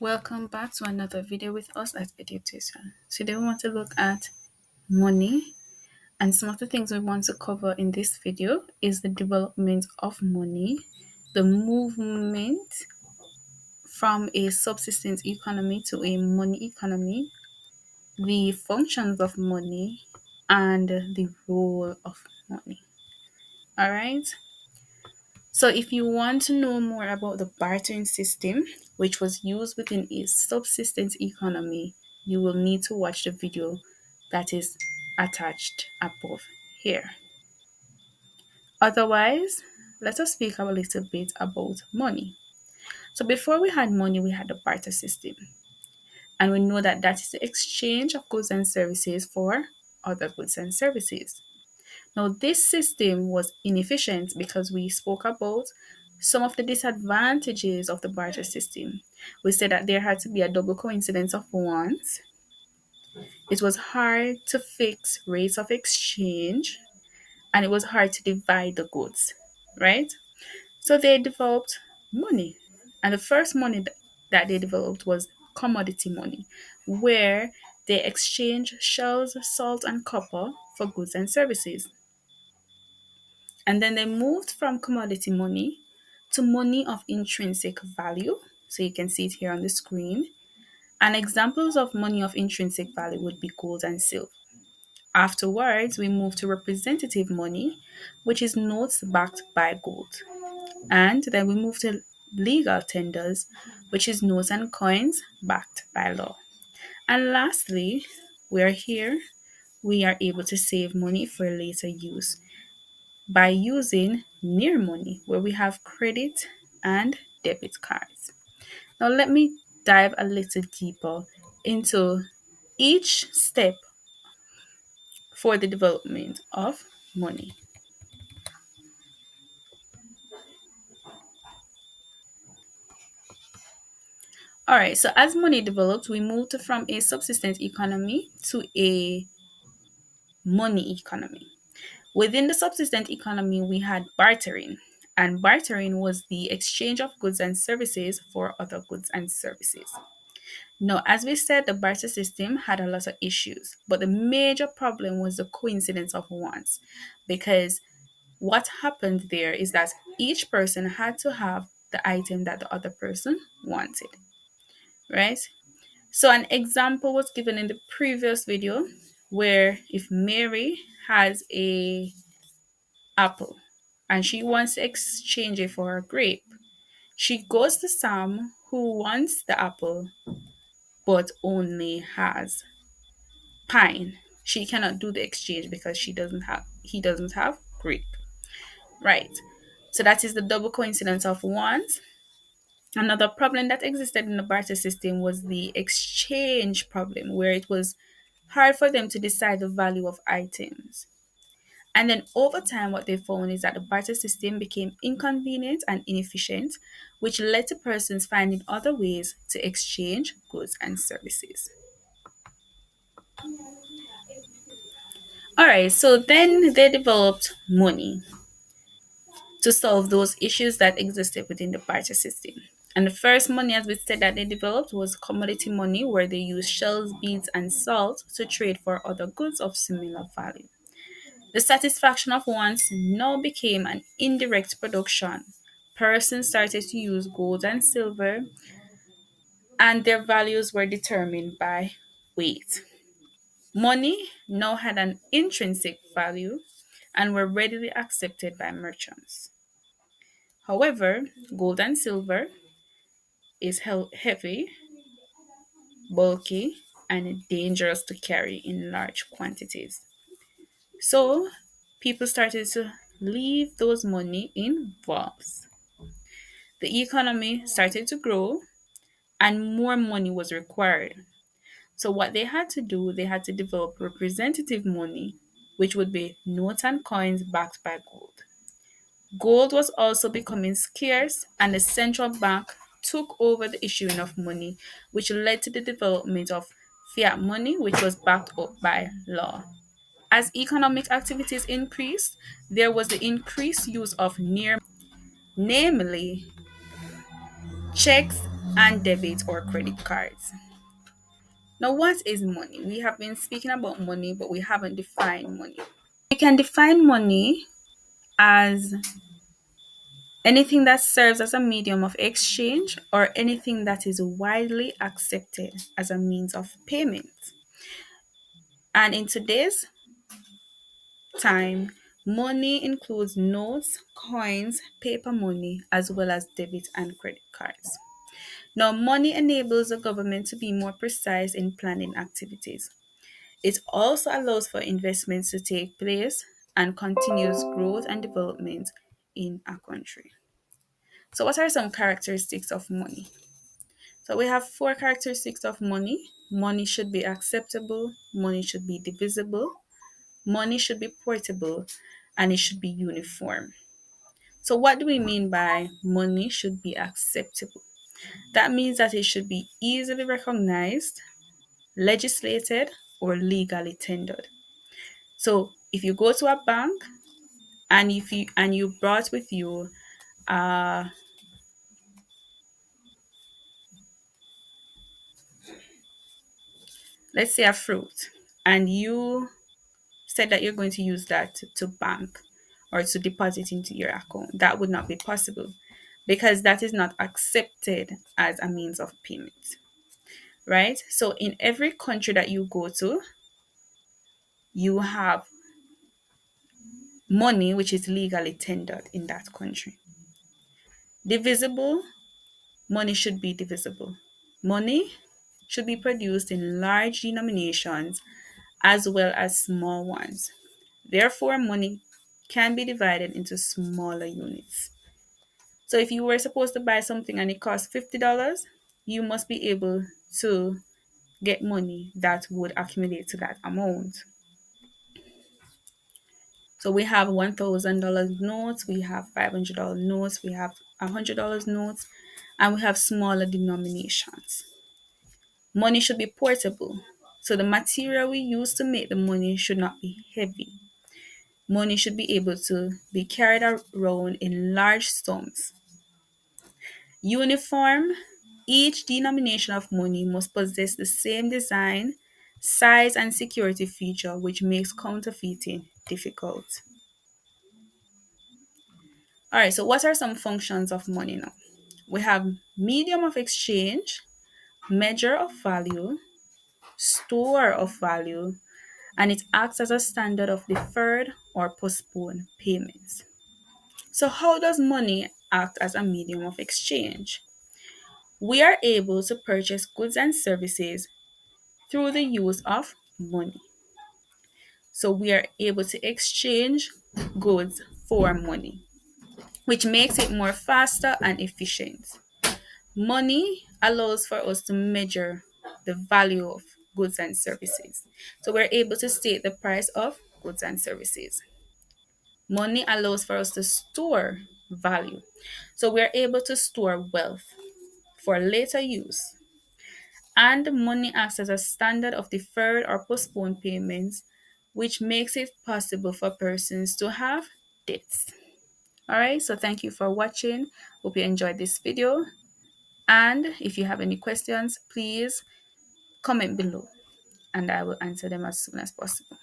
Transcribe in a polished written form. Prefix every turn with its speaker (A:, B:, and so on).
A: Welcome back to another video with us at EDU-Tutor. Today we want to look at money, and some of the things we want to cover in this video is the development of money, the movement from a subsistence economy to a money economy, the functions of money, and the role of money. All right. So if you want to know more about the bartering system, which was used within a subsistence economy, you will need to watch the video that is attached above here. Otherwise, let us speak a little bit about money. So before we had money, we had the barter system. And we know that that is the exchange of goods and services for other goods and services. Now, this system was inefficient because we spoke about some of the disadvantages of the barter system. We said that there had to be a double coincidence of wants. It was hard to fix rates of exchange, and it was hard to divide the goods, right? So they developed money. And the first money that they developed was commodity money, where they exchanged shells, salt, and copper for goods and services. And then they moved from commodity money to money of intrinsic value. So you can see it here on the screen. And examples of money of intrinsic value would be gold and silver. Afterwards, we move to representative money, which is notes backed by gold. And then we move to legal tenders, which is notes and coins backed by law. And lastly, we are here. We are able to save money for later use by using near money, where we have credit and debit cards. Now, let me dive a little deeper into each step for the development of money. All right, so as money developed, we moved from a subsistence economy to a money economy. Within the subsistence economy, we had bartering, and bartering was the exchange of goods and services for other goods and services. Now, as we said, the barter system had a lot of issues, but the major problem was the coincidence of wants, because what happened there is that each person had to have the item that the other person wanted, right? So, an example was given in the previous video where if Mary has a apple and she wants to exchange it for a grape, she goes to Sam who wants the apple but only has pine. She cannot do the exchange because he doesn't have grape. Right. So that is the double coincidence of wants. Another problem that existed in the barter system was the exchange problem, where it was hard for them to decide the value of items. And then over time, what they found is that the barter system became inconvenient and inefficient, which led to persons finding other ways to exchange goods and services. All right, so then they developed money to solve those issues that existed within the barter system. And the first money, as we said, that they developed was commodity money, where they used shells, beads, and salt to trade for other goods of similar value. The satisfaction of wants now became an indirect production. Persons started to use gold and silver, and their values were determined by weight. Money now had an intrinsic value and were readily accepted by merchants. However, gold and silver is heavy, bulky, and dangerous to carry in large quantities. So, people started to leave those money in vaults. The economy started to grow and more money was required. So, what they had to do, they had to develop representative money, which would be notes and coins backed by gold. Gold was also becoming scarce, and the central bank took over the issuing of money, which led to the development of fiat money, which was backed up by law. As economic activities increased, there was the increased use of near, namely checks and debit or credit cards. Now, what is money? We have been speaking about money, but we haven't defined money. We can define money as anything that serves as a medium of exchange or anything that is widely accepted as a means of payment. And in today's time, money includes notes, coins, paper money, as well as debit and credit cards. Now, money enables the government to be more precise in planning activities. It also allows for investments to take place and continuous growth and development in a country. So, what are some characteristics of money? So, we have four characteristics of money. Money should be acceptable, money should be divisible, money should be portable, and it should be uniform. So, what do we mean by money should be acceptable? That means that it should be easily recognized, legislated, or legally tendered. So, if you go to a bank and you brought with you, uh, let's say a fruit, and you said that you're going to use that to bank or to deposit into your account, that would not be possible because that is not accepted as a means of payment, right? So in every country that you go to, you have money which is legally tendered in that country. Divisible, money should be divisible. Money should be produced in large denominations as well as small ones. Therefore, money can be divided into smaller units. So if you were supposed to buy something and it cost $50, you must be able to get money that would accumulate to that amount. So we have $1,000 notes, we have $500 notes, we have $100 notes, and we have smaller denominations. Money should be portable. So the material we use to make the money should not be heavy. Money should be able to be carried around in large sums. Uniform, each denomination of money must possess the same design, size, and security feature, which makes counterfeiting difficult. All right, so what are some functions of money now? We have medium of exchange, measure of value, store of value, and it acts as a standard of deferred or postponed payments. So, how does money act as a medium of exchange? We are able to purchase goods and services through the use of money. So, we are able to exchange goods for money, which makes it more faster and efficient. Money allows for us to measure the value of goods and services. So, we're able to state the price of goods and services. Money allows for us to store value. So we're able to store wealth for later use. And money acts as a standard of deferred or postponed payments, which makes it possible for persons to have debts. All right, so thank you for watching. Hope you enjoyed this video. And if you have any questions, please comment below and I will answer them as soon as possible.